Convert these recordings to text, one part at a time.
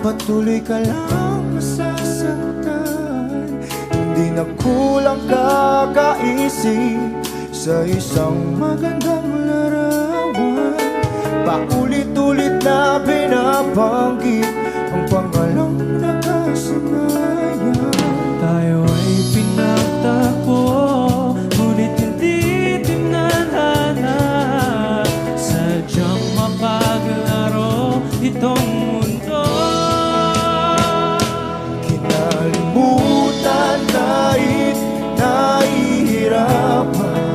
patuloy ka lang masasaktan. Hindi na kulang kakaisip sa isang magandang larawan. Paulit-ulit na binabanggit ang pangalang nakasanayan. Tayo ay pinagtagpo, ngunit hindi tinadhana. Sadyang mapaglaro itong mundo. Kinalimutan kahit nahihirapan,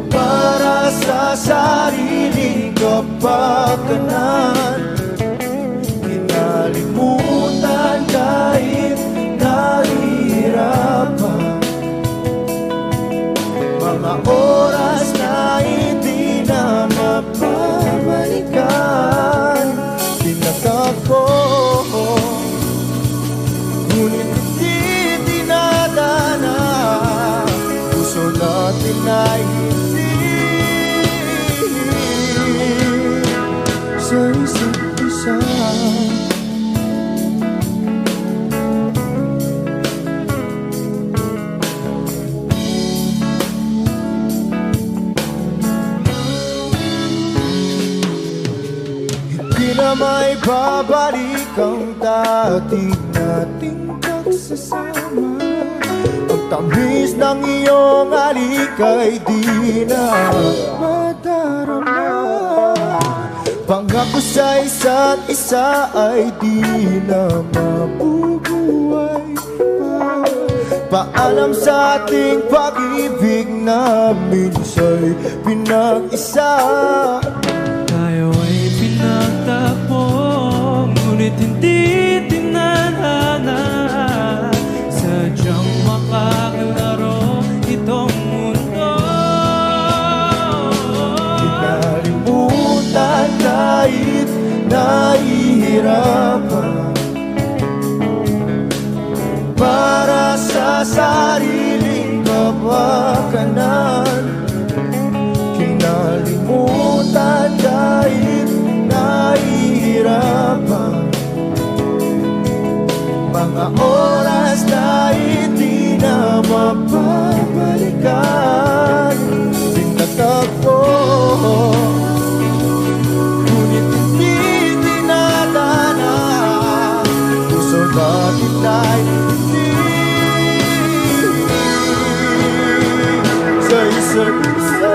para sa sariling kapakanan. Kinalimutan kahit nahihirapan, mga oras na hindi na mapabalikan. Tinatako, ngunit hindi dinadana. Puso natin ay hindi sa isa't isa. Hindi na may babalik ang dati nating pagsasama. Ang tamis ng iyong halik ay di na madarama. Pangako sa isa't isa ay di na mabubuhay pa. Paalam sa ating pag-ibig na minsa'y pinag-isa. Tayo ay pinagtagpo, ngunit hindi tinadhana. Sadyang mapaglaro itong mundo. Kinalimutan kahit nahihirapan, para sa sariling kapakanan. Kinalimutan kahit nahihirapan, mga oras na hindi na mapabalikan. Tinatagpo, ngunit hindi dinadana. Puso natin ay hindi sa isa't isa.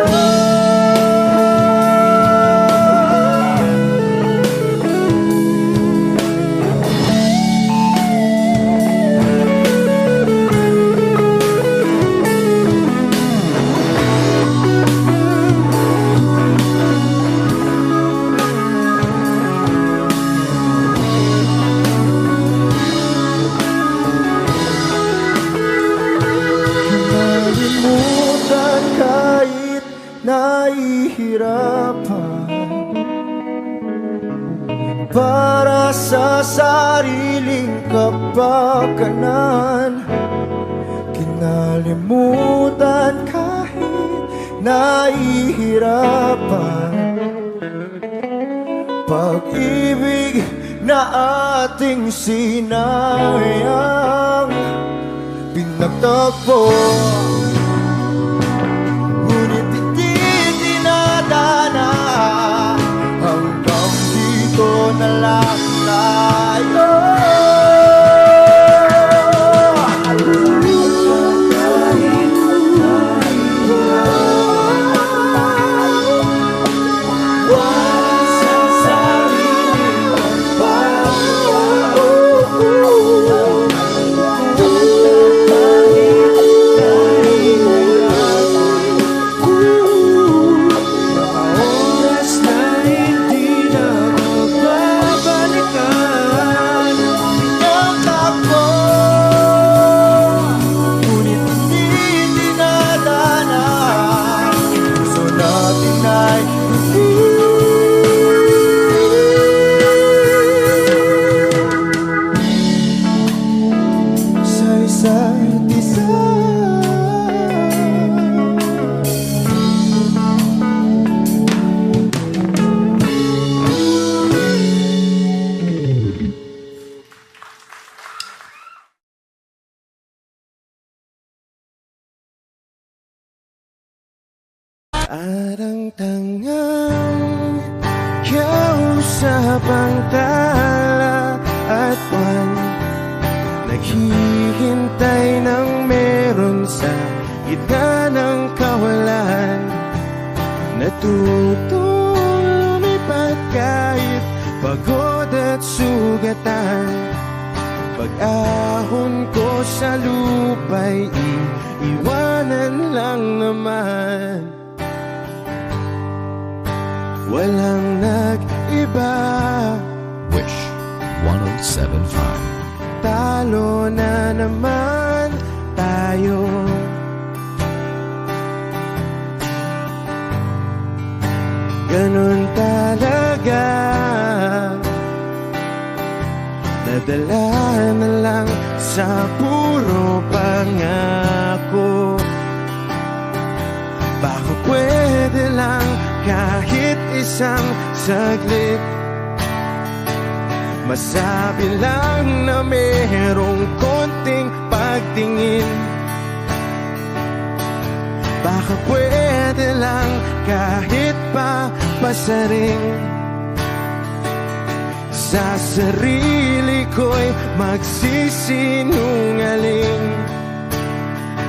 Kinalimutan kahit nahihirapan, para sa sariling kapakanan. Kinalimutan kahit nahihirapan, pag-ibig na ating sinayang. Pinagtagpo, ngunit hindi dinadana. Hanggang dito na lang tayo. Parang tangang kausap ang tala at buwan, naghihintay ng meron sa gitna ng kawalan. Natutong lumipad kahit pagod at sugatan. Pag-ahon ko sa lupa'y iiwanan lang naman. Walang nag-iba. Wish 107.5. Talo na naman tayo. Ganun talaga. Nadala na lang sa puro pangako. Baka pwede lang kahit isang saglit, masabi lang na merong konting pagtingin. Baka pwede lang kahit pa pasaring. Sa sarili ko'y magsisinungaling.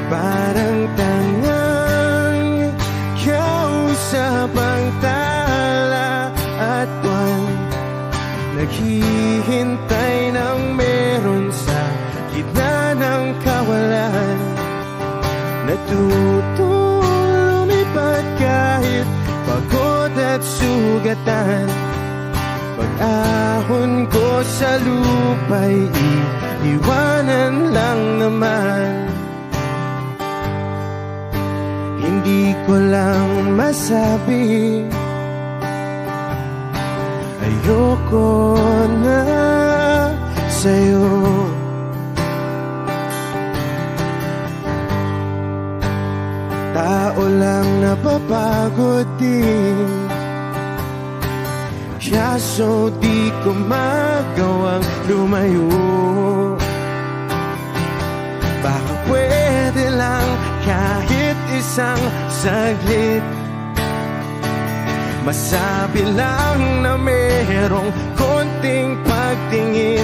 Parang tangang kausap ang tala at buwan, naghihintay ng meron sa gitna ng kawalan. Natutong lumipad kahit pagod at sugatan. Pag-ahon ko sa lupa'y iiwanan lang naman. Hindi ko lang masabi, ayoko na sa'yo. Tao lang napapagod din, kaso di ko magawang lumayo. Baka pwede lang kahit isang saglit, masabi lang na merong konting pagtingin.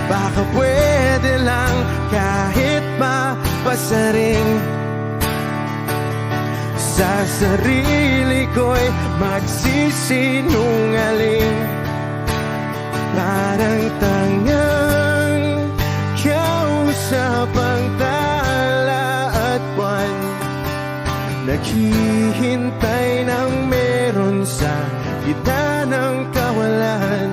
Baka pwede lang kahit mapasaring. Sa sarili ko'y magsisinungaling. Parang tangang kausap ang tala at buwan, naghihintay ng meron sa gitna ng kawalan.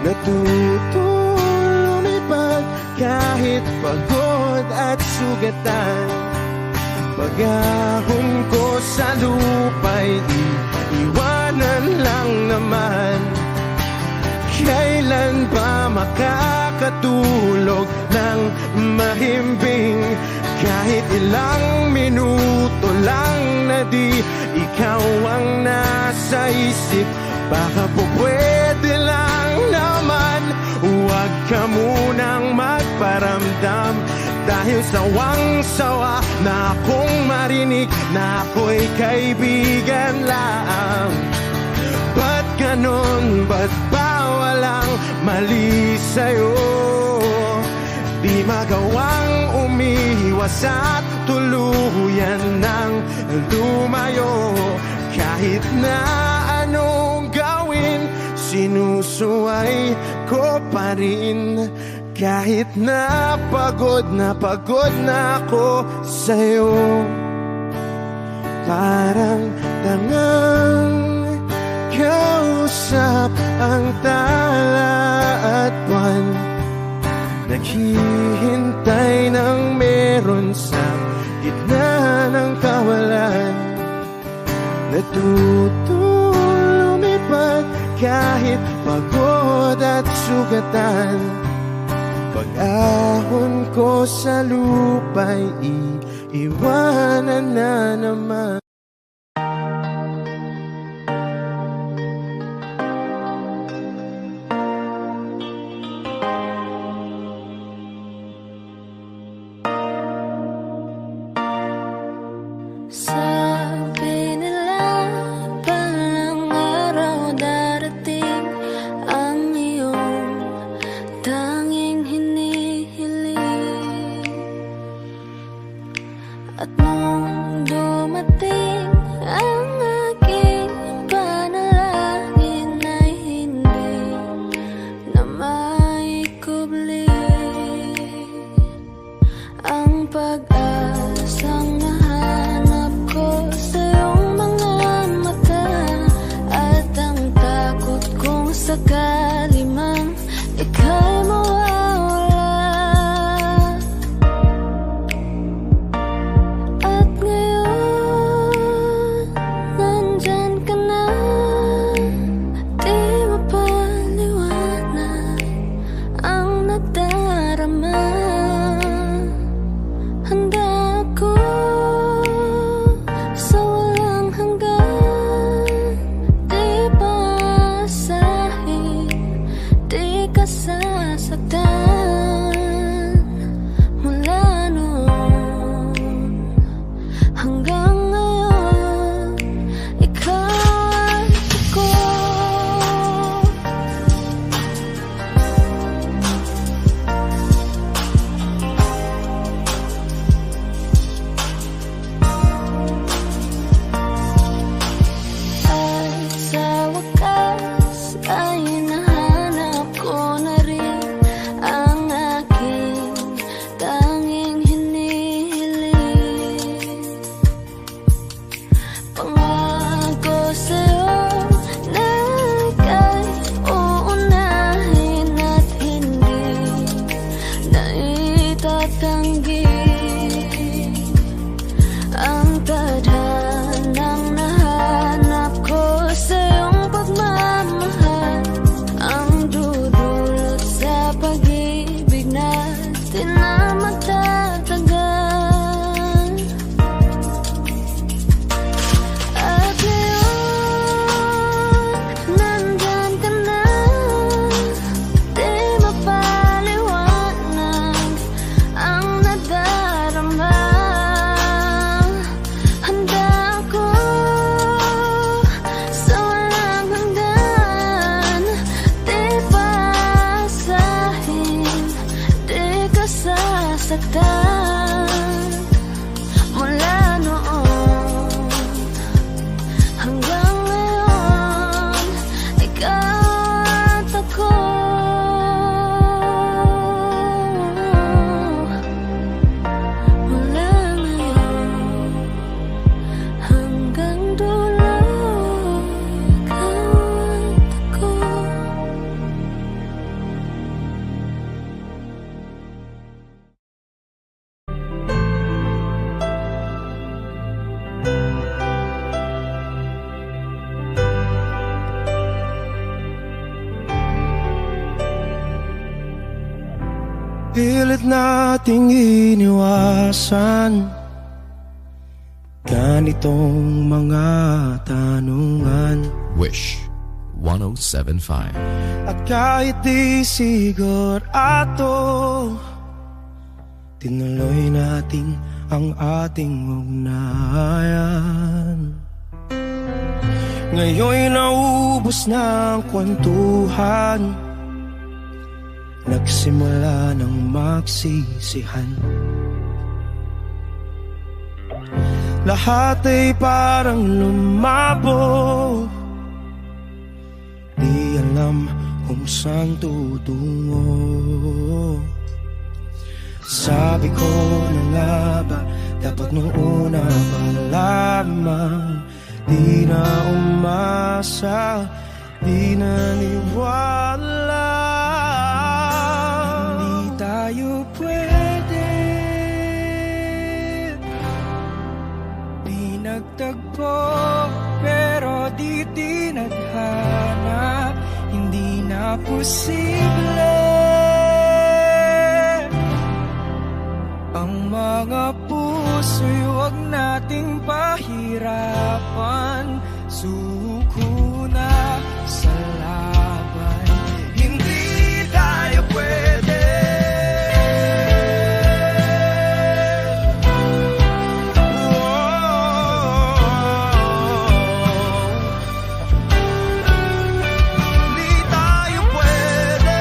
Natutong lumipad kahit pagod at sugatan. Pag-ahon ko sa lupa'y iiwanan lang naman. Kailan ba makakatulog ng mahimbing? Kahit ilang minuto lang na di ikaw ang nasa isip. Baka po pwede lang naman, huwag ka munang magparamdam. Dahil sawang-sawa na akong marinig na ako'y kaibigan lang. Ba't ganon? Ba't ba walang mali sa'yo? Di magawang umiwas at tuluyan ng lumayo. Kahit na anong gawin, sinusuway ko pa rin. Kahit na pagod na ako sa'yo. Parang tangang kausap ang tala at buwan, naghihintay ng meron sa gitna ng kawalan. Natutong lumipad kahit pagod at sugatan. Pag-ahon ko sa lupa'y iiwanan na naman. At nung dumating ang aking panalangin ay hindi na maikubli ang pag-asang nahanap ko sa iyong mga mata, at ang takot kong sakali mang ika'y mawawala. At ngayon, nandyan ka na, di mapaliwanag ang nadarama. Handa ako sa walang hanggan, di pasahin, di ka sasaktan. Mula noon hanggang ngayon, ikaw at ako. At sa wakas ay nahanap ko na rin ang aking tanging hinihiling. Pangako sa'yo na ika'y uunahin at hindi na itatanggi ang tadhanang nahanap ko sa iyong pagmamahal, ang dudulot sa pag-ibig natin na magtatagal. At ngayon, nandyan ka na, di mapaliwanag ang nadarama. Handa ako sa walang hanggan, di pasahin, di ka sasaktan. Mula noon hanggang ngayon, ikaw at ako. Mula ngayon hanggang dulo, ikaw at ako. Pilit nating iniwasan ganitong mga tanungan, Wish 107.5. at kahit di sigurado, tinuloy natin ang ating ugnayan. Ngayon'y naubos na ang kwentuhan, nagsimula ng magsisihan. Lahat ay parang lumabo, di alam kung saan tutungo. Sabi ko na nga ba, dapat nung una pa lamang, di na umasa, di naniwala. Hindi tayo pwede, di nagtagpo, pero di tinadhana, hindi na posible ang mga puso'y huwag nating pahirapan. Suko na sa laban, hindi tayo pwede. Hindi tayo pwede.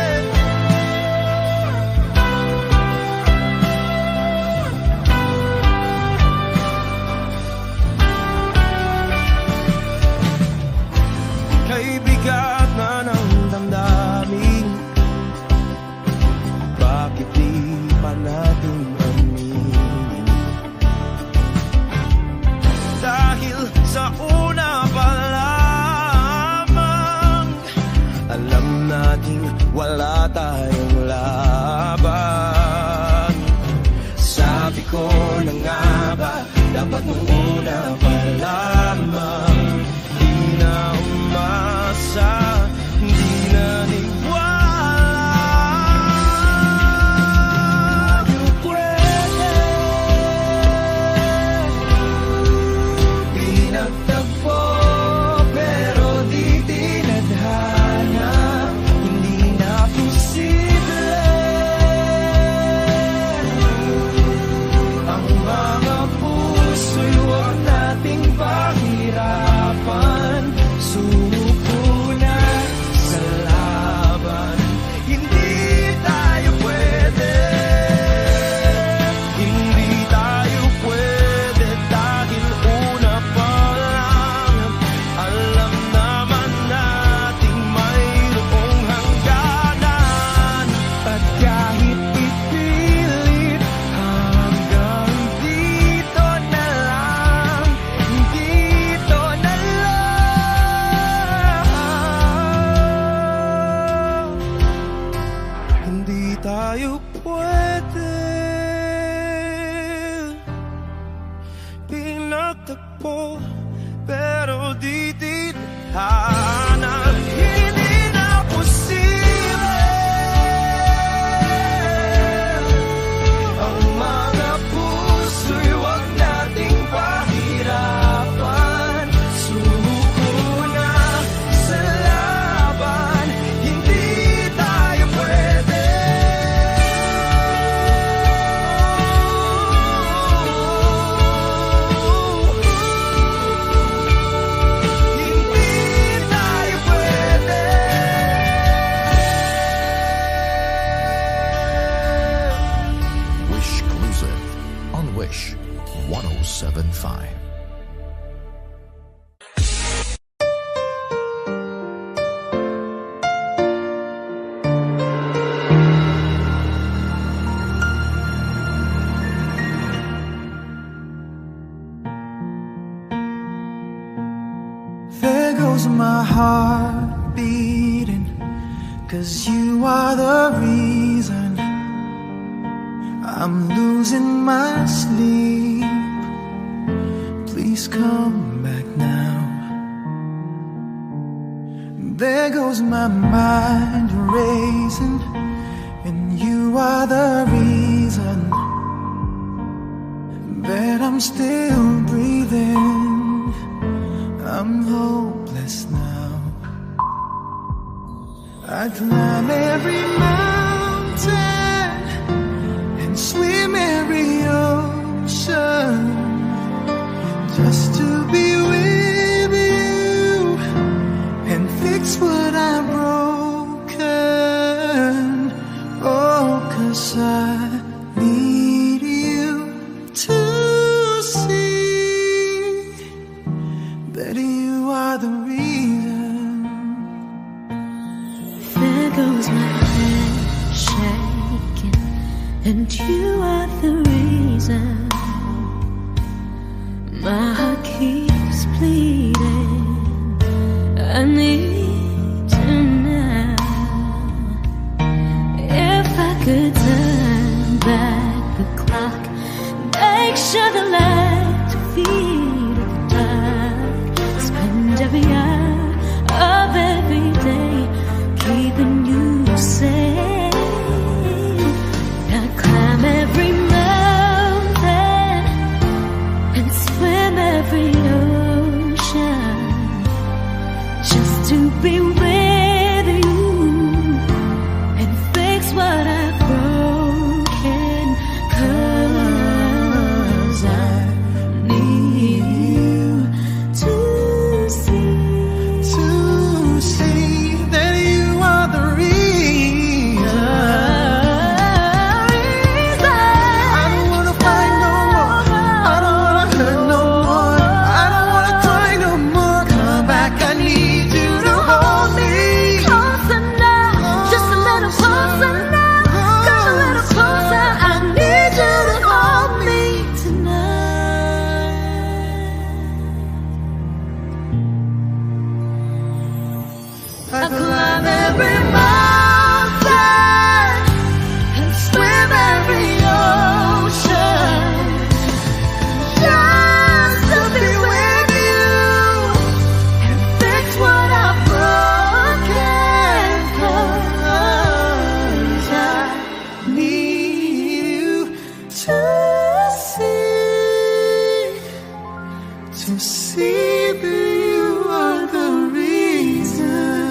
Wish 107.5. There goes my heart beating, 'cause you are the reason I'm losing my sleep. Please come back now. There goes my mind racing, and you are the reason that I'm still breathing. I'm hopeless now. I climb every mountain and swim every ocean just to be with you and fix what I've broken. Oh, 'cause I need you to see that you are the reason. There goes my head shaking, and you are the reason. My heart keeps bleeding. I need you now. If I could turn back the clock, make sure the light feed the dark, spend every hour of every day keeping you safe. I climb every mountain and swim every ocean just to be with you and fix what I've broken. 'Cause I need you to see that you are the reason. I don't wanna fight no more. I don't wanna hurt no more. I don't wanna cry no more. Come back, I need you to hold me. closer now, just a little closer now, come a little closer. I need you to hold me tonight. I climb every mountain and swim every ocean just to be with you and fix what I've broken. 'Cause I need you to see that you are the reason.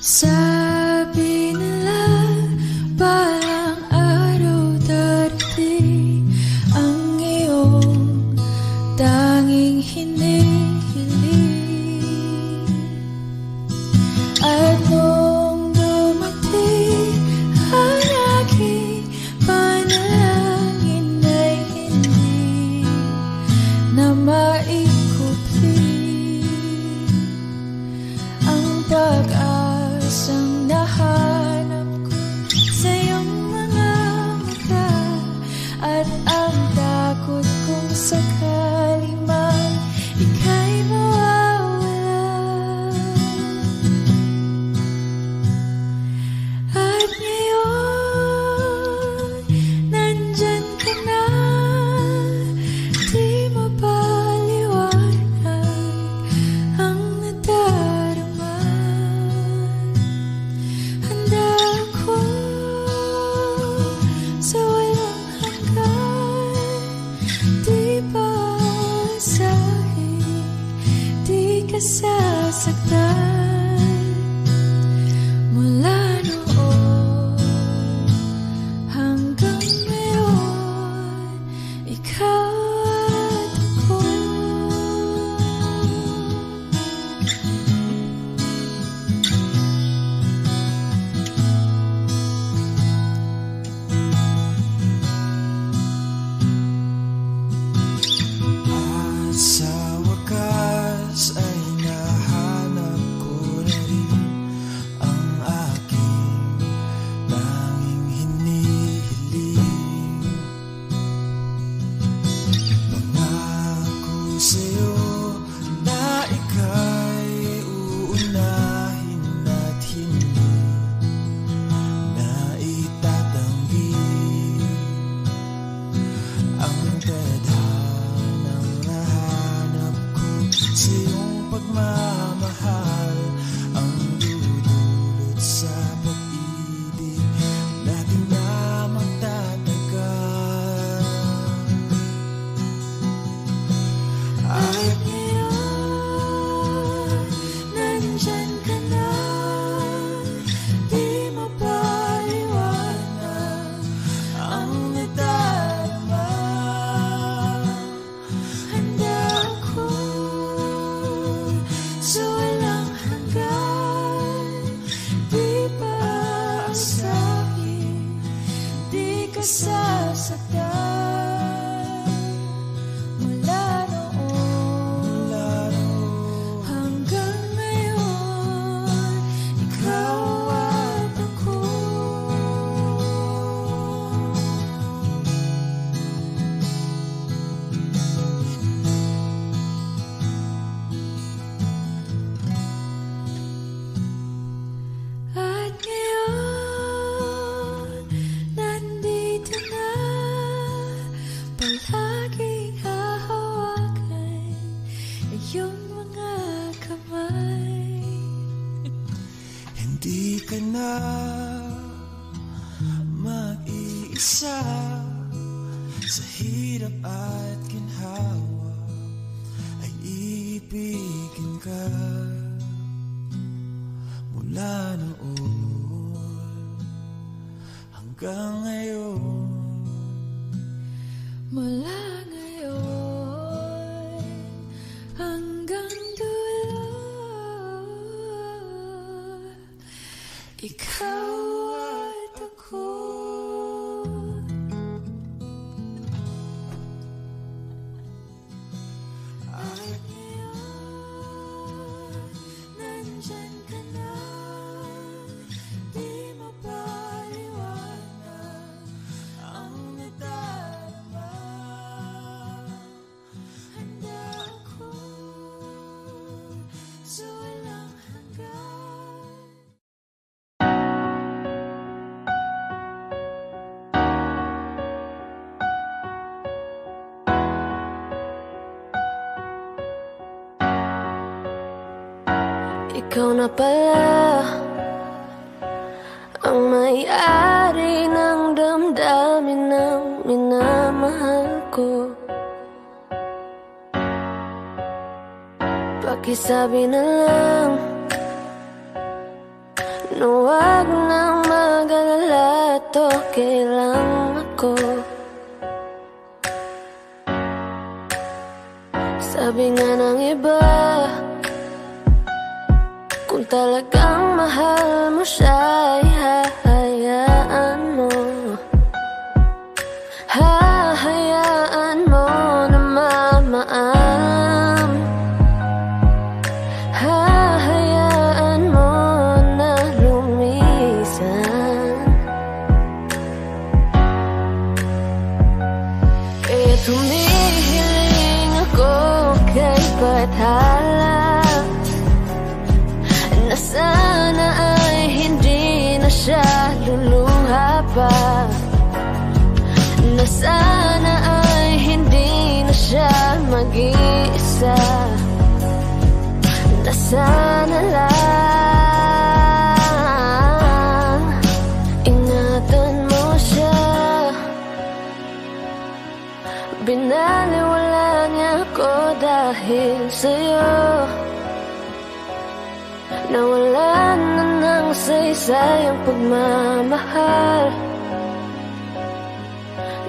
Sabi nila parang araw darating ang iyong tanging hinihiling. At nung dumating ang aking panalangin ay hindi na maikupli ang pag-asang Di ka na mag-iisa sa hirap at ginhawa, ay iibigin ka mula noon hanggang ngayon. Mula ngayon hanggang dulo, ikaw at ako. At ngayon, nandyan ka na, di mapaliwanag ang nadarama. Handa ako sa walang hanggan. Ikaw na pala ang may-ari ng damdamin ng minamahal ko. Pakisabi na lang na huwag nang mag-alala, at okay lang ako. Sabi nga ng iba, kung talagang mahal mo siya, ay hahayaan mo. Hahayaan mo na mamaam. Hahayaan mo na lumisan. Kaya tumihiling ako kay Bathala, na sana ay hindi na siya luluha pa, na sana ay hindi na siya mag-iisa, na sana lang ingatan mo siya. Binaliwala niya ako dahil sa'yo, nawalan na ng saysay ang pagmamahal,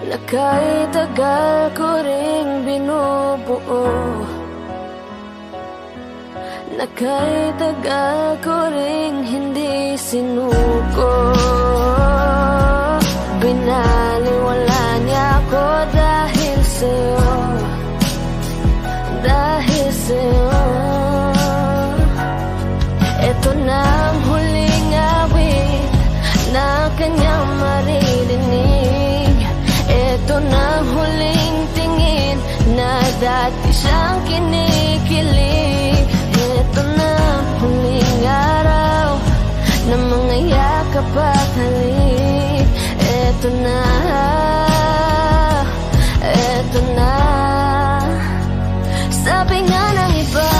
na kahit tagal ko ring binubuo, na kahit tagal ko ring hindi sinuko. Binaliwala niya ako dahil sa'yo, dahil sa'yo. Ito na ang huling awit na kanyang maririnig. Ito na ang huling tingin na dati siyang kinikilig. Ito na ang huling araw na mga yakap at halik. Ito na, ito na. Sabi nga ng iba,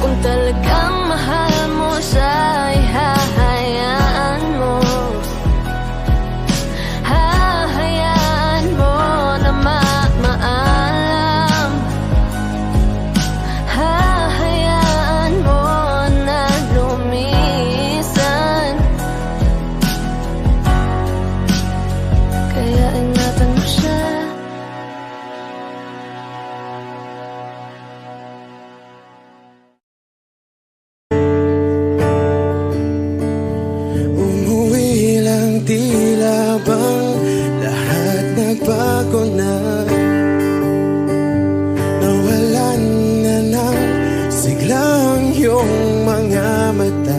kung talagang mahal mo siya, ay hahayaan mo. Hahayaan mo na maalam. Hahayaan mo na lumisan. Kaya ingatan mo siya. Tila bang lahat nagbago na, nawalan na ng siglang iyong mga mata.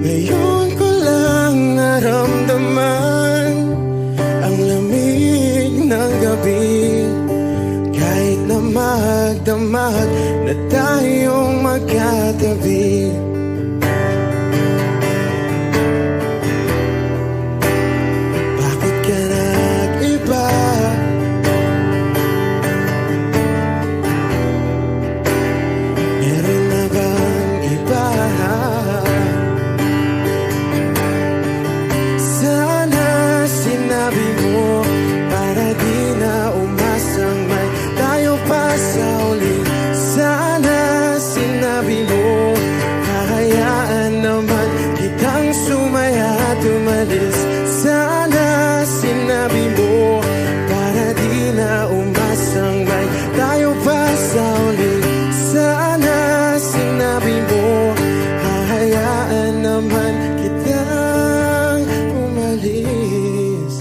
Ngayon ko lang naramdaman ang lamig ng gabi, kahit na magdamag na tayong magkatabi. Meron na bang sinabi mo, hahayaan naman kitang sumaya at umalis. Sana sinabi mo, para di na umasang may tayo pa sa uli. Sana sinabi mo, hahayaan naman kitang umalis.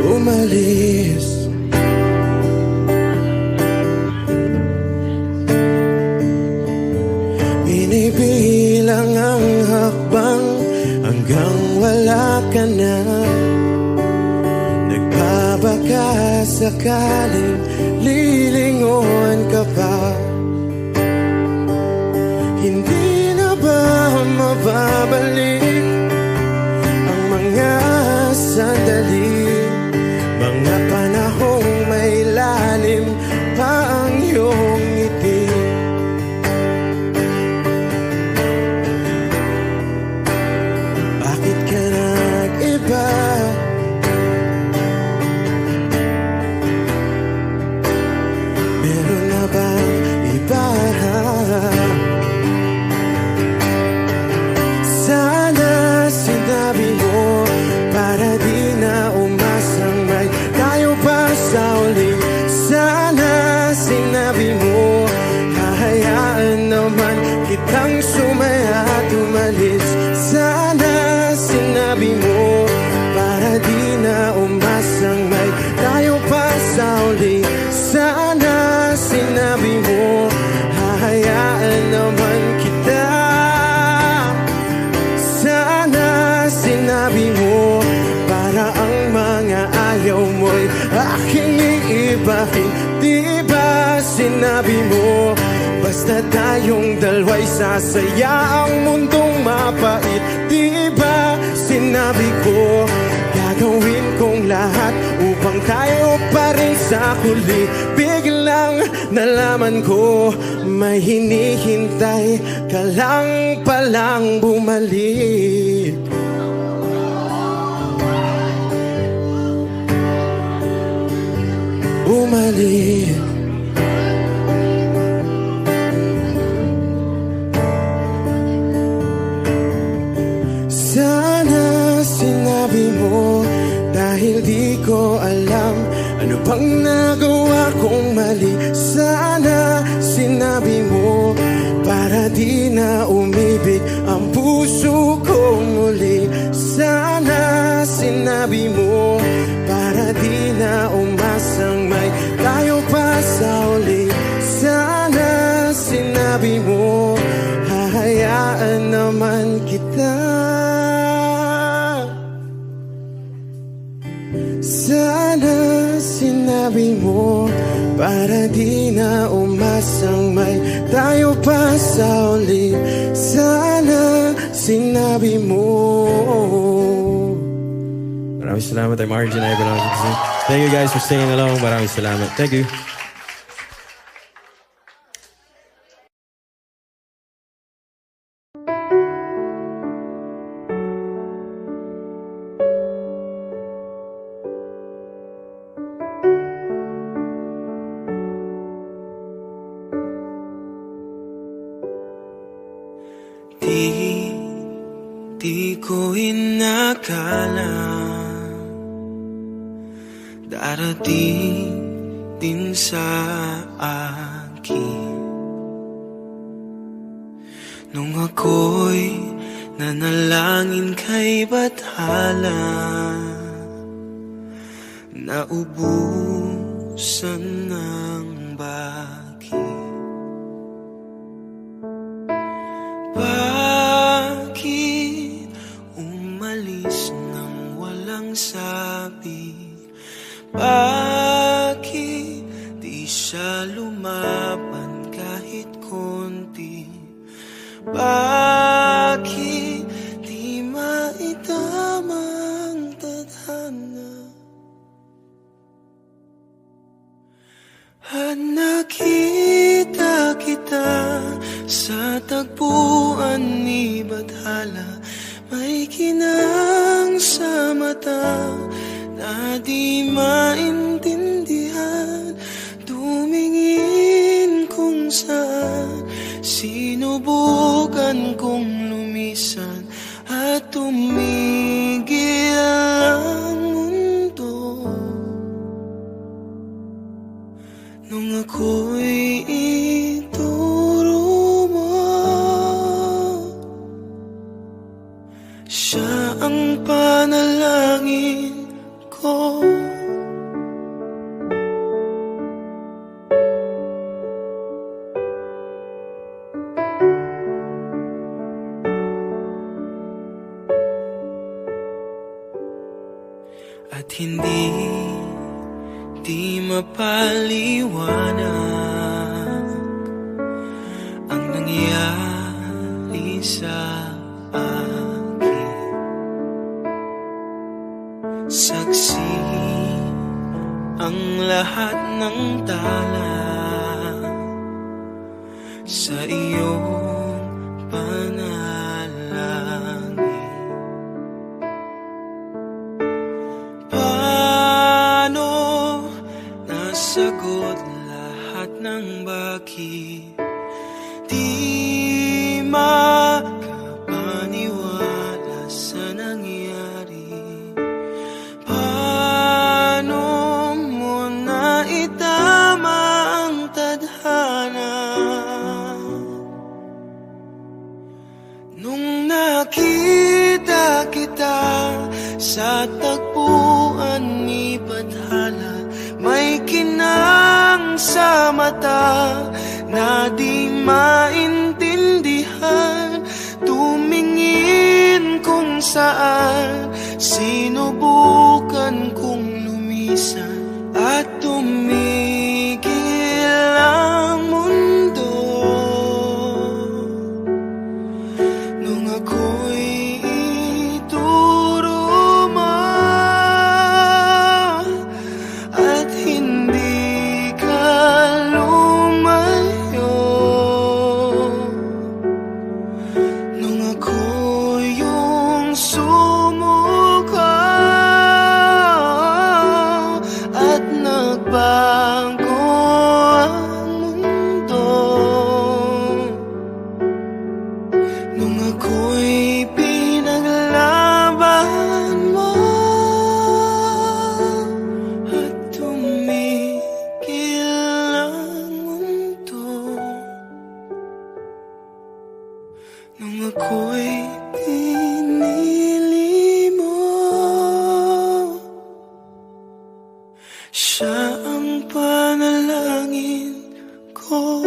Umalis. Binibilang ang hakbang hanggang wala ka na. Nagbabaka sakaling lilingon ka pa. Hindi na ba mababalik ang mga sandali, mga panahong may lalim pa ang iyong ngiti? Bakit ka nag-iba? Meron na bang iba? Sana sinabi mo, para di na umasang may tayo pa sa uli. Sana sinabi mo, hahayaan naman kitang sumaya at umalis. Sana sinabi mo, para di na umasang may tayo pa sa uli. Sana sinabi mo, hahayaan naman kita. Sana sinabi mo, para ang mga ayaw mo'y aking iibahin. Di ba sinabi mo, basta tayong dalawa'y sasaya ang mundong mapait. Di ba sinabi ko, gagawin kong lahat upang tayo pa rin sa huli. Biglang nalaman ko, may hinihintay ka lang palang bumalik. Bumalik. Sana sinabi mo, dahil di ko alam ano bang nagawa kong mali. Sana sinabi mo, para di na umibig ang puso ko muli. Sana sinabi mo, para di na umasang may tayo pa sa uli. Sana sinabi mo, hahayaan naman kita. Sana sinabi mo, para di na umasang may tayo pa sa uli. Sana sinabi mo. Maraming salamat. I'm Arjun Ivan. Thank you guys for singing along. Maraming salamat. Thank you. Di ko inakala darating din sa akin nung ako'y nanalangin kay Bathala, naubusan ng baki. Bakit umalis nang walang sabi? Bakit di siya lumaban kahit konti? Bakit di maitamang tadhana? At nakita kita sa tagpuan ni Bathala, may kinang sa mata na di maintindihan. kung saan sinubukan kong lumisan at tumigil ang mundo. Nung ako'y ituro mo, siya ang panalangin ko. At hindi mapaliwanag ang nangyari sa akin. Saksi ang lahat ng tala sa iyong panalangin. Paano nasagot lahat ng bakit di makapaniwala sa nangyari? Paano mo naitama ang tadhana nung nakita kita sa tagpuan ni Bathala? May kinang sa mata na di maintindihan, tumingin kung saan sinubukan kong lumisan at tumigil ang mundo. Nung ako'y ituro mo at hindi ka lumayo, nung ako yung sumuko at nagbago ang mundo, nung ako'y pinaglaban mo at tumigil ang mundo, nung ako'y pinili mo, siya ang panalangin ko.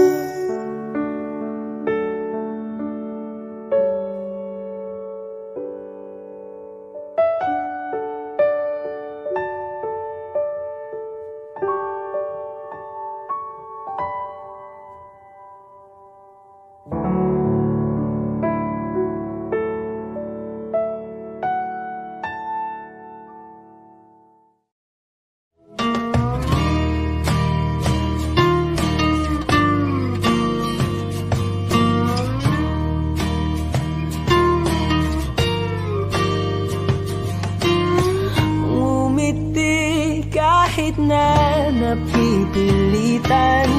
Ngumiti kahit na napipilitan,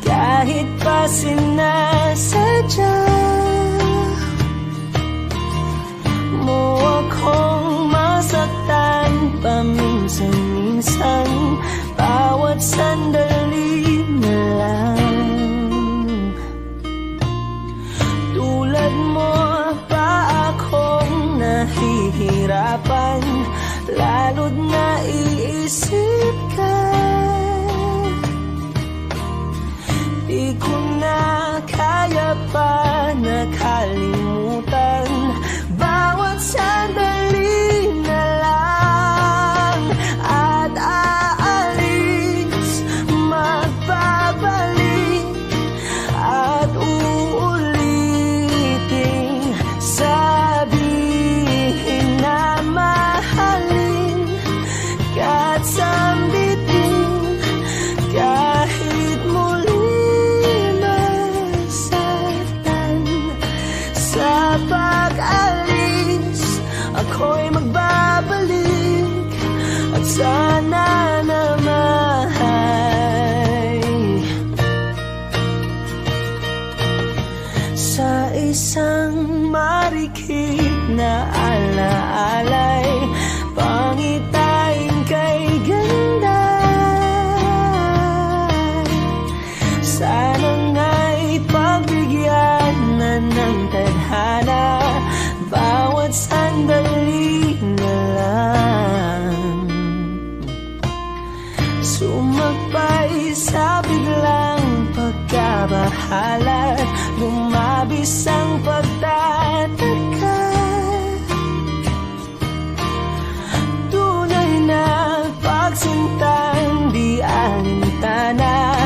kahit pa sinasadya mo akong masaktan paminsan-minsan, bawat sandali na lang. Tulad mo pa akong nahihirapan, lalo't naiisip ka. Di ko na kaya pa nakalimutan, bawat sandali na lang at aalis Sumagpay sa biglang pagkabahala, lumabis ang pagtataka. Tunay na pagsintang di alintana,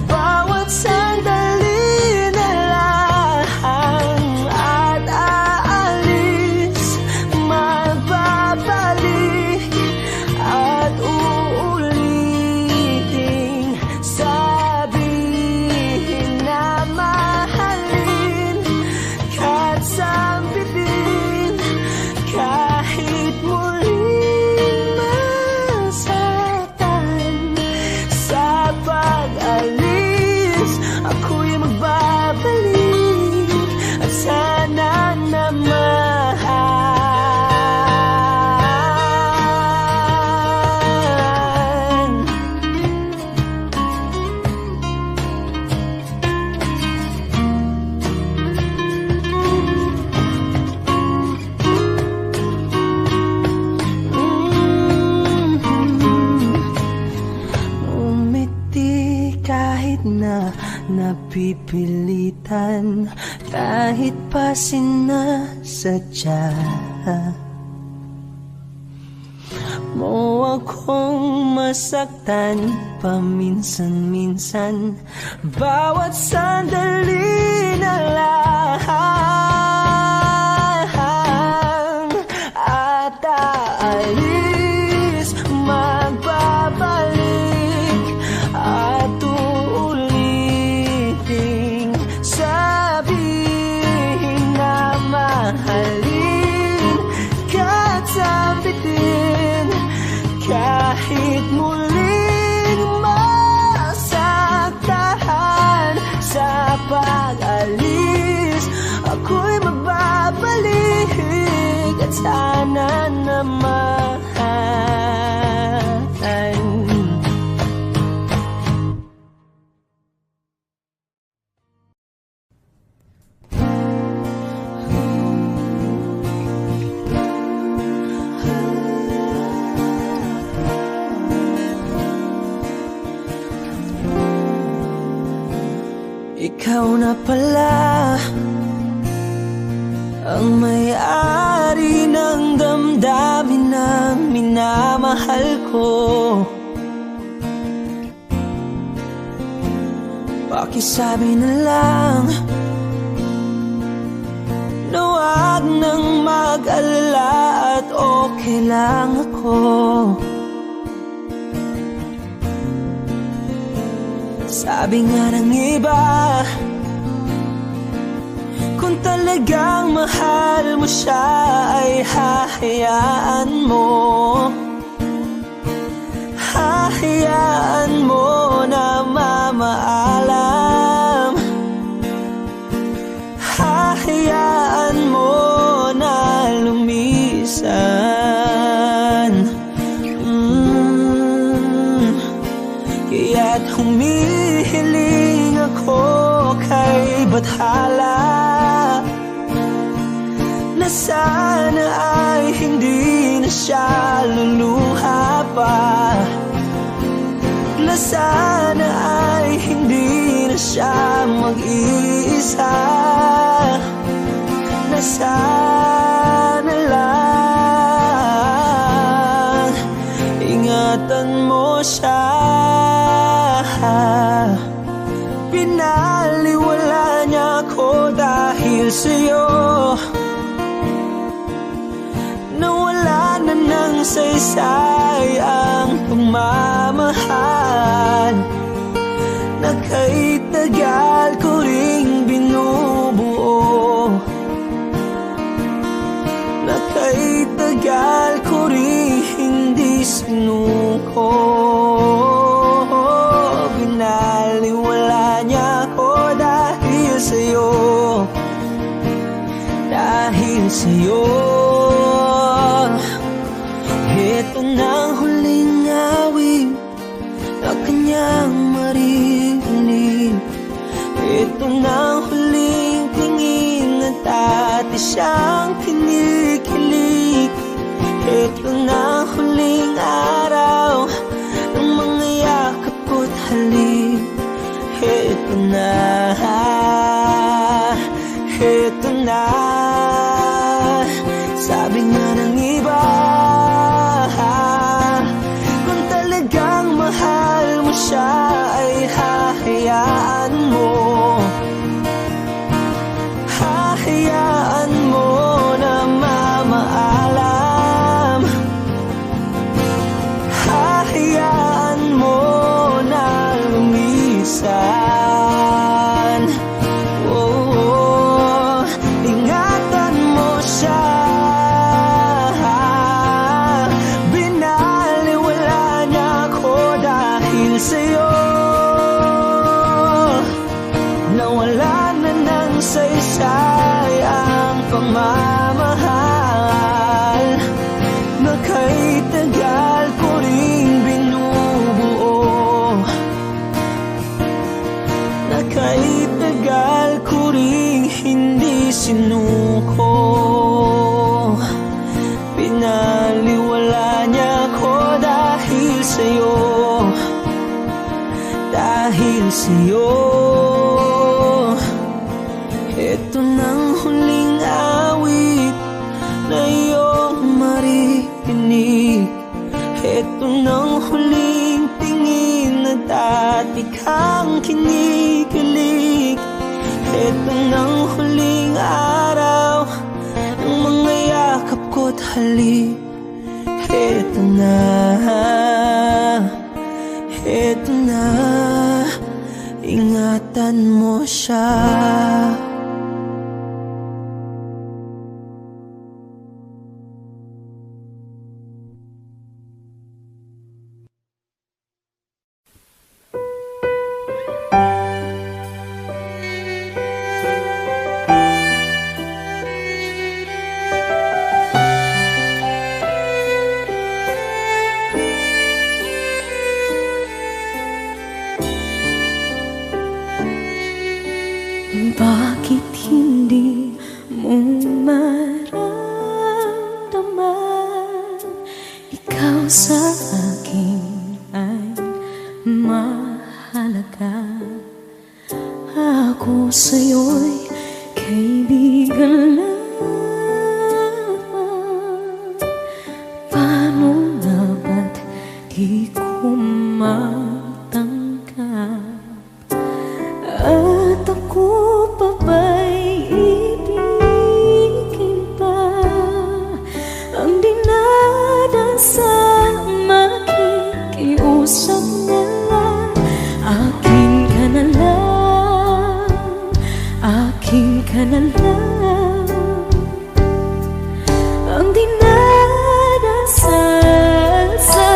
bawat sandali na lang at aalis, magbabalik at uulitin, sabihin na mahalin, kahit sambitin, kahit muling masaktan. Sa pag-alis, ako'y magbabalik at sana naman umiti kahit na napipilitan, kahit pa sinasadya mo akong masaktan paminsan-minsan, bawat sandali na lang at aalis, magbabalik at uulitin, sabihin na mahalin, kahit sambitin, kahit muling masaktan. Sa pag-alis, ako'y magbabalik at sana naman ikaw na pala ang may-ari ng damdamin ng minamahal ko. Pakisabi na lang na huwag nang mag-alala at okay lang ako. Sabi nga ng iba, kung talagang mahal mo siya ay hahayaan mo. Hahayaan mo na mamaalam, hahayaan mo na lumisan. Kaya't humihiling ako kay Bathala na sana ay hindi na siya luluha pa, na sana ay hindi na siya mag-iisa, na sana lang ingatan mo siya. Pinaliwala niya ako dahil sa'yo, nawala na ng saysay ang pagmamahal na kay tagal ko ring binubuo, na kay tagal ko ring hindi sinuko. Binaliwala niya ako dahil sa'yo, dahil sa'yo. Ito na ang huling awit halik. Heto na, heto na. Sabi nga ng iba, kung talagang mahal mo siya ay hahayaan mo. Hahayaan mo na mamaalam. Hahayaan mo na lumisan. Oh, ingatan mo siya. Binaliwala niya ako dahil sa'yo. Nawala na ng saysay ang pagmamahal na kay tagal ko ring binubuo, na kay tagal ko ring hindi sinuko. Pinaliwala niya ko dahil sa'yo, dahil sa'yo. Ito nang huling awit na iyong maririnig. Ito nang huling tingin na dati kang kinikilig. Ito nang huling araw ng mga yakap ko't halik. Ito na, ito na. Ingatan mo siya. Bakit hindi mo maramdaman? Ikaw sa akin ay mahalaga. Ako sa'yo'y kaibigan lamang. Paano nga ba't di ko matanggap? At ako pa ba'y ibigin pa? Ang dinadasang makikiusap na lang. Akin ka na lang, akin ka na lang. Ang dinadasal sa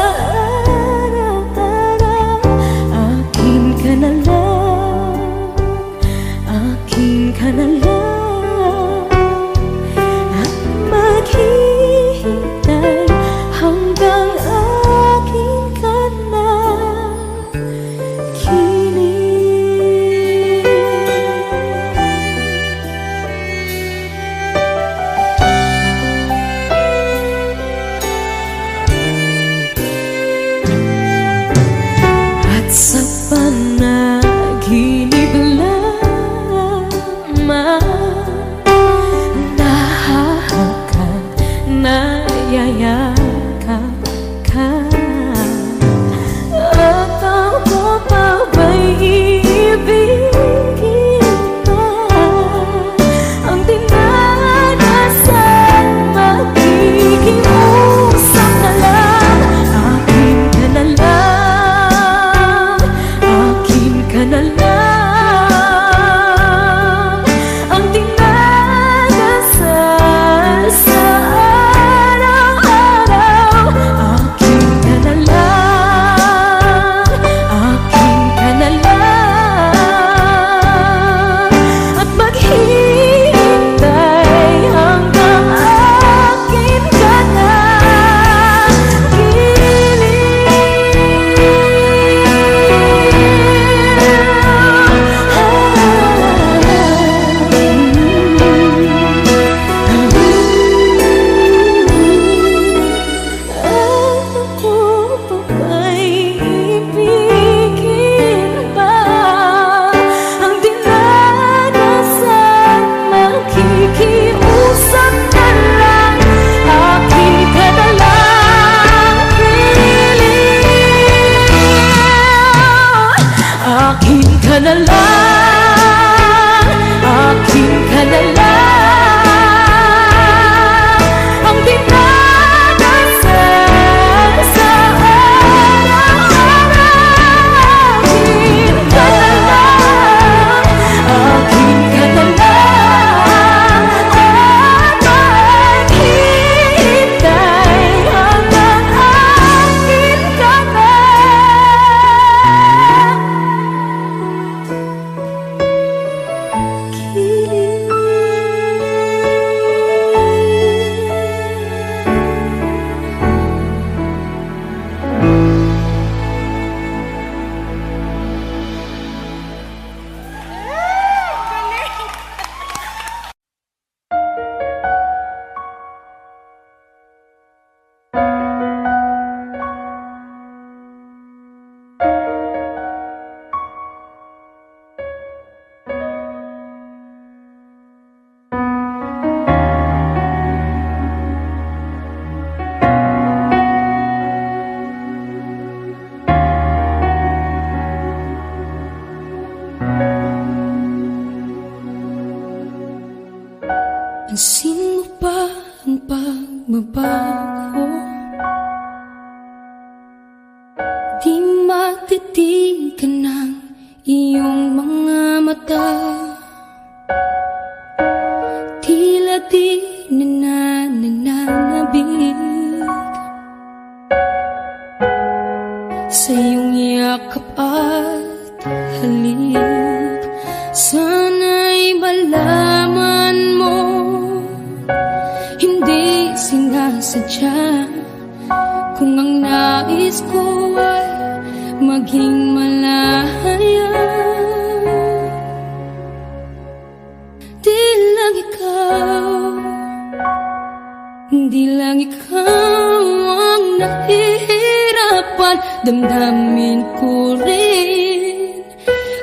araw-araw. Akin ka na lang, akin ka na lang. At maghihintay hanggang akin ka na kilig. At sa panaginip lamang na lang, akin ka na lang, ang dinadasal sa araw-araw. Akin ka na lang, akin ka na lang, at maghihintay hanggang akin ka na. Pansin mo ba ang pagbabago? Di matitigan ng iyong mga mata. Tila di nananabig sa iyong yakap at halik. Sana'y malaman mo, hindi sinasadya, kung ang nais ko ay maging malaya. Di lang ikaw ang nahihirapan. Damdamin ko rin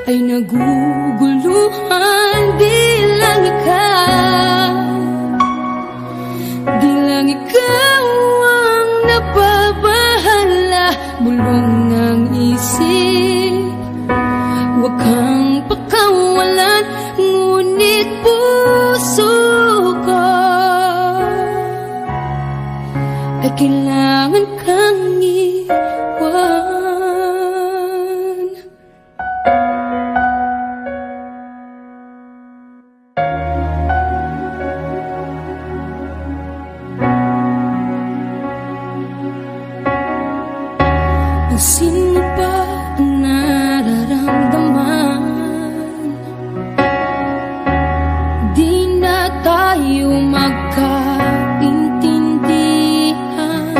ay naguguluhan. Di lang ikaw ang nababahala. Bulong ng isip, huwag kang pakawalan, ngunit puso ko ay kailangan kang iwan. Pansin mo ba ang nararamdaman? Di na tayo magkaintindihan,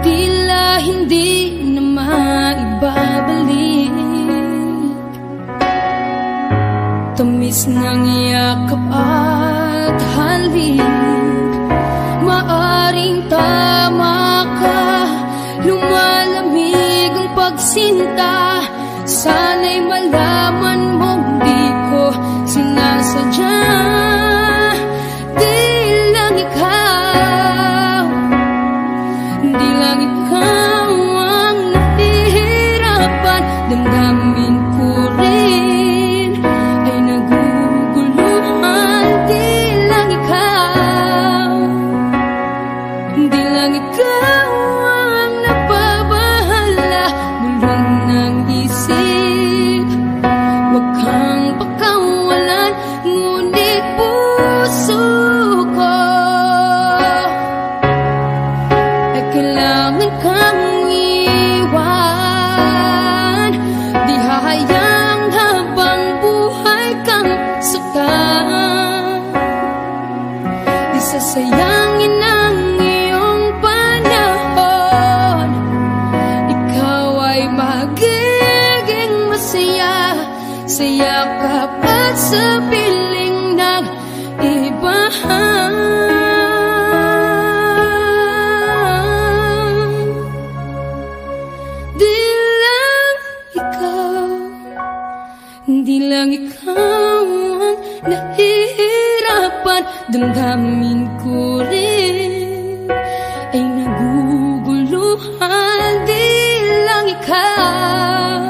tila hindi na maibabalik. Tamis ng yakap at halik, maaring tama ka. Lumalamig ang pagsinta, sana'y malaman mong di ko sinasadya. Di lang ikaw ang nahihirapan. Damdamin ko rin ay naguguluhan. Di lang ikaw ang nababahala. Bulong ng isip, huwag kang pakawalan, ngunit puso ko ay kailangan kang iwan. Di hahayang habang buhay kang saktan, di sasayangin ang iyong panahon. Ikaw ay magiging masaya sa yakap at sa piling ng iba. Di lang ikaw ang nahihirapan. Damdamin ko rin ay naguguluhan. Di lang ikaw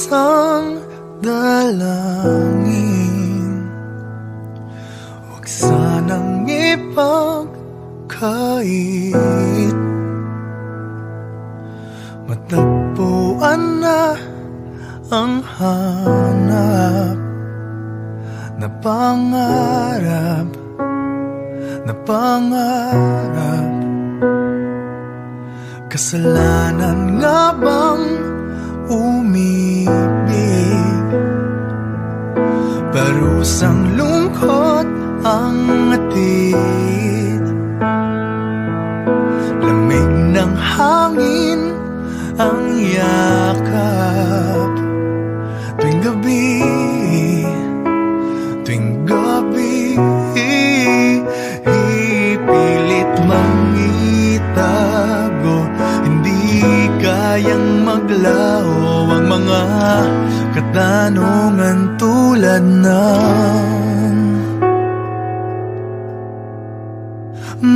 isang dalangin, huwag sanang ipagkait, matagpuan na ang hanap na pangarap, na pangarap. Kasalanan nga bang umibig? Parusang lungkot ang atid, lamig ng hangin ang yakap. Tuwing gabi, tuwing gabi, ipilit mangitago, hindi kayang maglaho ang mga katanungan tulad ng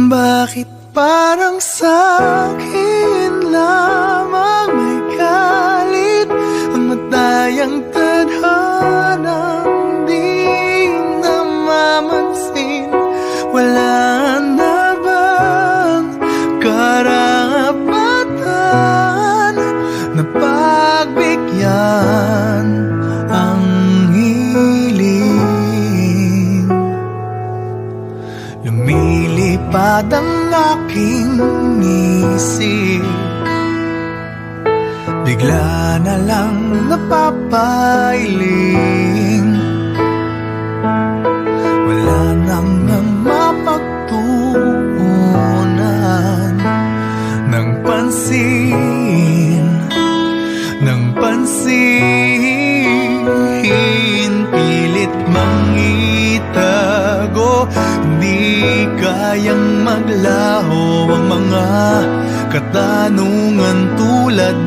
bakit parang sa'kin lamang may galit ang matayang tadhanang di namamansin? Wala na bang karapatan na pagbigyan ang hiling? Lumilipad ang aking isip, bigla na lang napapailing. Wala nang mapagtuunan ng pansin, ng pansin. Pilit mangitago, hindi kayang maglaho ang mga katanungan tulad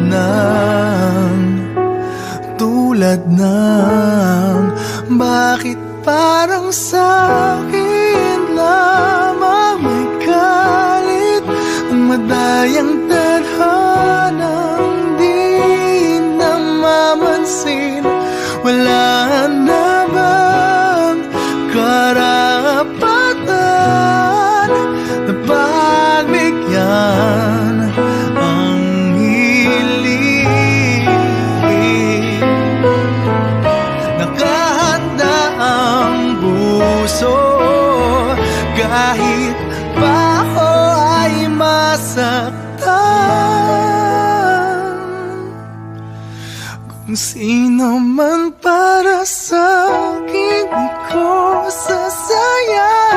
ng bakit parang sa'kin lamang may galit ang madayang tadhanang di namamansin? Wala na bang karapatan na pagbigyan ang hiling? Nakahanda ang puso kahit pa ako ay masaktan. Kung sino man para sa'kin, di ko sasayangin.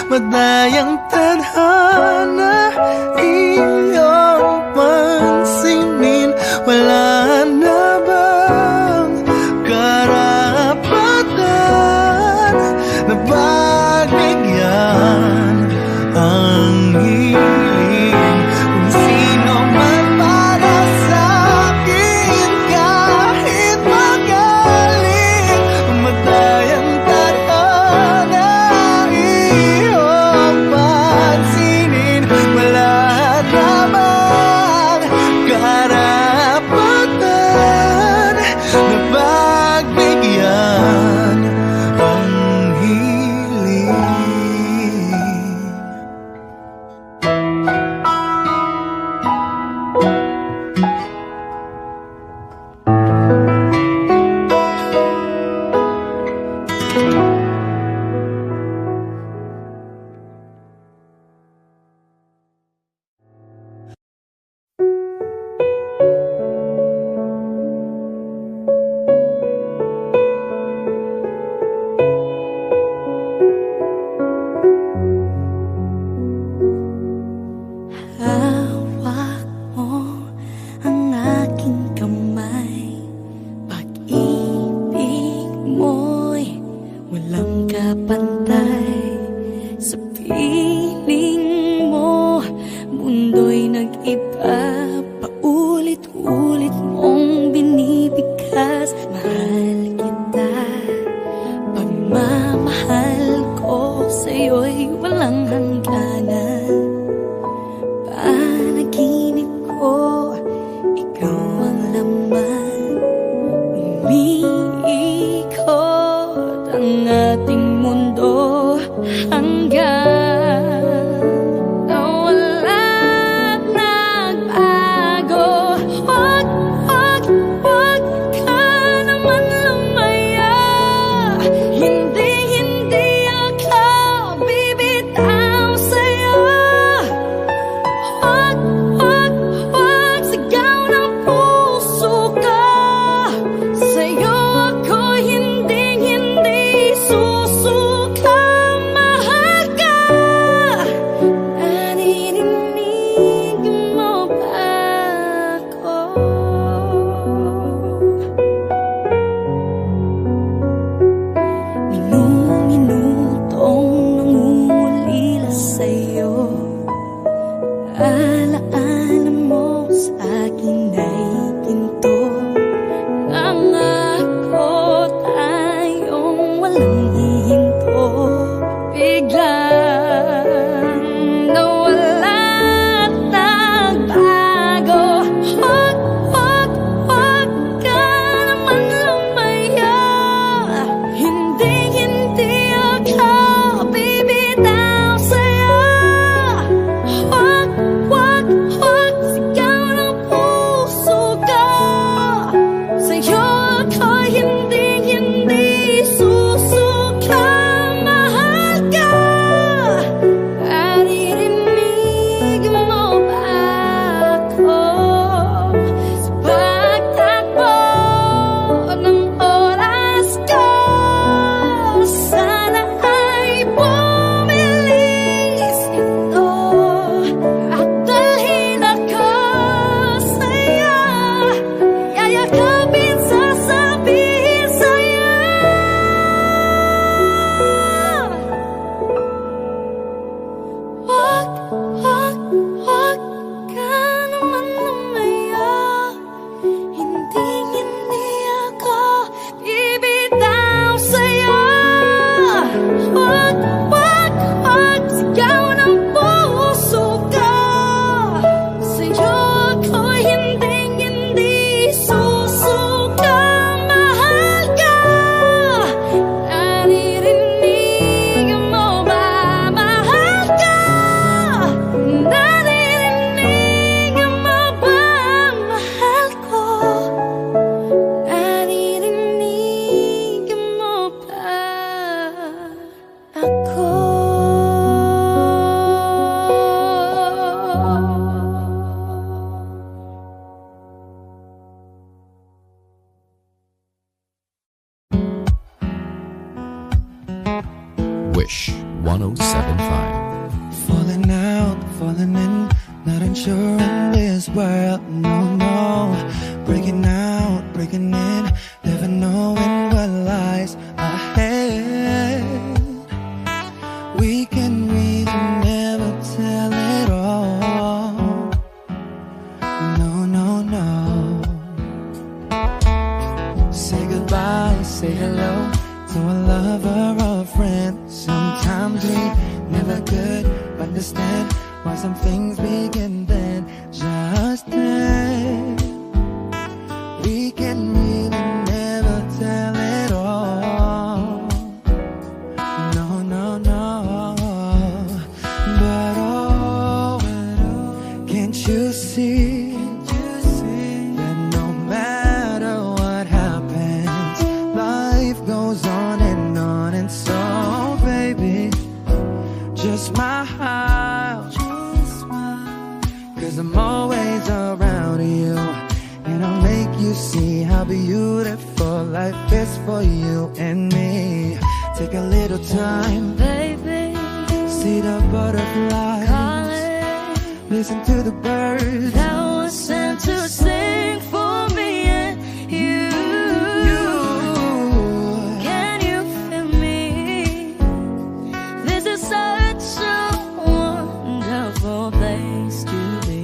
Madayang tadhana, iyong pansinin. Wala na bang karapatan na pagbigyan ang hiling? Kung sino man para sa'kin, kahit magaling, madayang tadhana, iyong pansinin. Wala na bang karapatan na pagbigyan ang hiling? Hawak mo ang aking kamay, pag-ibig mo'y walang kapantay. Sa piling mo, mundo'y nag-iba, paulit-ulit mong binibigkas. Mahal kita, pagmamahal ko sa'yo'y walang hangganan. Panaginip ko, ikaw ang laman. umiikot ang ating mundo hanggang nawala at nagbago. Wag ka naman lumaya. Hindi ako bibitaw sa'yo. Wag sigaw ng puso ka. Sa'yo ako hindi susuka. Mahal ka. Naririnig mo ba ako? Minu-minutong nangungulila sa'yo. Alaala mo sa akin ay ginto. Nangako tayong walang hihinto. Biglang nawala at nagbago. Wag ka naman lumaya. Hindi ako bibitaw sa'yo. Wag sigaw ng puso ka. Sa'yo ako hindi susuka. Mahal ka. Naririnig mo ba ako? Sa pagtakbo ng oras ko, sana ay bumilis ito at dalhin ako sa'yo. Yayakapin, sasabihin sa'yo. Wag ka naman lumaya. Hindi ako bibitaw sa'yo. Wag sigaw ng puso ka. Sa'yo ako hindi susuka. Mahal ka. Naririnig mo ba? Mahal ka. Naririnig mo ba? Mahal ko. Naririnig mo ba ako? Wish 1075. Falling out, falling in, not unsure in this world, no. Breaking out, breaking in, never knowing what lies ahead. We can really never tell it all. No. Say goodbye, say hello to a lover or a friend. Sometimes we never could understand why some things begin then, just then. We can really never tell it all. No. But oh, can't you see that no matter what happens, life goes on, and so baby, just smile, 'cause I'm always around you, and I'll make you see how beautiful life is for you and me. Take a little time, Baby, see the butterflies, calling, listen to the birds. that was sent to sing for me and you. Can you feel me? This is such a wonderful place to be.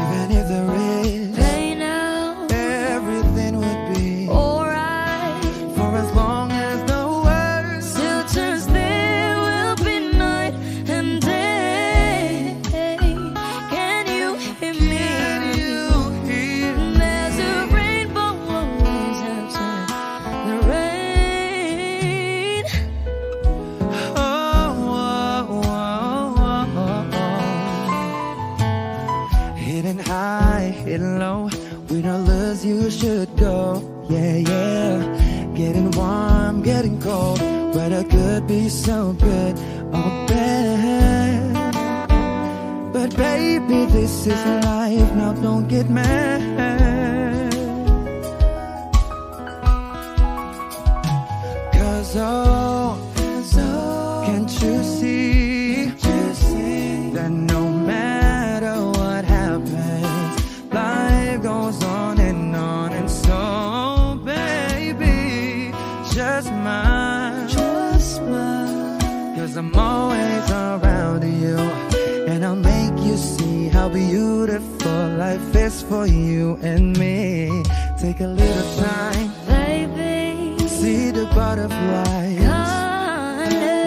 Even if there is Pain out, everything would be alright. for as long as the world Still turns, there will be night and day. Can you hear me? should go. Yeah, yeah. Getting warm, getting cold. Weather could be so good or bad. But baby, this is life. Now don't get mad. Cause can't you see that no matter what happens, life goes on. And so, baby, just smile. Cause I'm always around you, and I'll make you see how beautiful life is for you and me. Take a little time, baby. See the butterflies,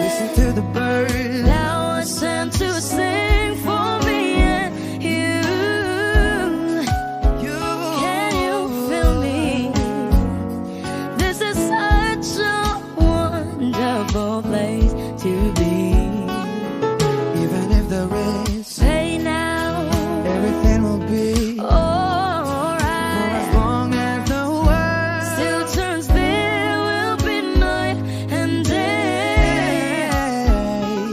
listen to the birds. Now I sent to sing for me and you. Can you feel me? This is such a wonderful place to be. Even if there is pain now, everything will be alright. for as long as the world still turns, there will be night and day.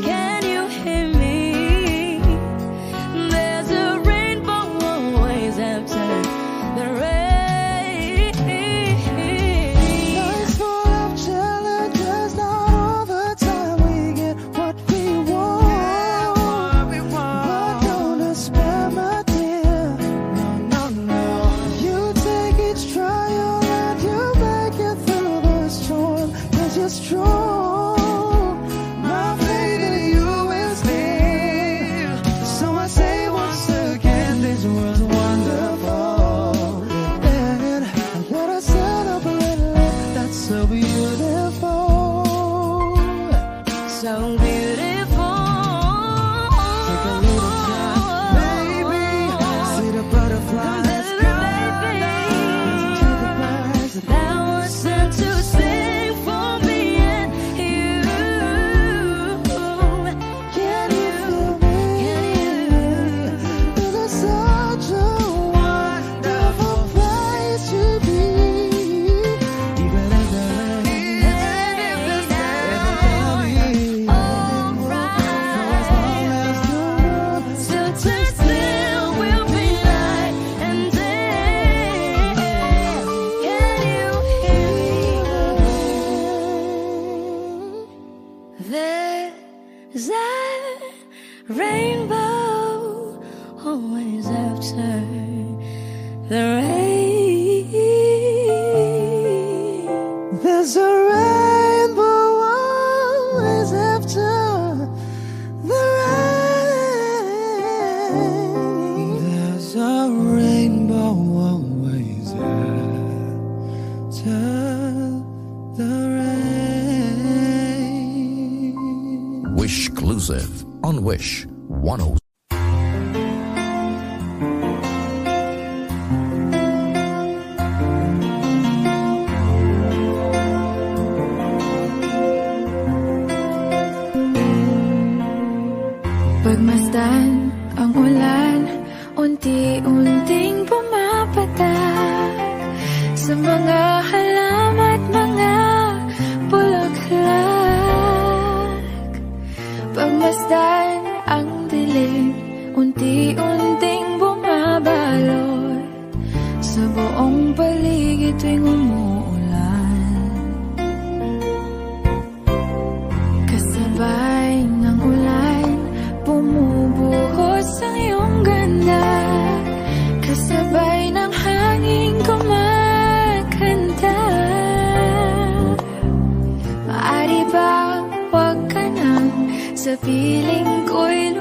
Can you hear me? There's a rainbow always after the rain. Life's full of challenges, not all the time we get what we want. But don't despair, my dear. No, no, no. You take each trial and you make it through the storm. 'Cause you're strong. My faith in you is near. So I say once again, this world's wonderful. And I gotta set up a little life that's so beautiful. So beautiful. Take a little time, baby. See the butterflies. Listen to the birds. Now I sent to sing for me and you. Can you feel me? This is such a wonderful place to be. Even if there is Still turns, there will be night and day. Can you hear me? There's a rainbow always after the rain. There's a rainbow always after the rain. There's a rainbow always after the rain. Wish exclusive on Wish 10. Pagmasdan ang ulan, unti-unting pumapatak sa mga halaman at mga bulaklak. Pagmasdan ang dilim, unti-unting bumabalot sa buong paligid tuwing umuulan. Kasabay ng ulan, bumubuhos ang iyong ganda. Kasabay ng hangin kumakanta. Maaari ba wag ka nang sa piling ko'y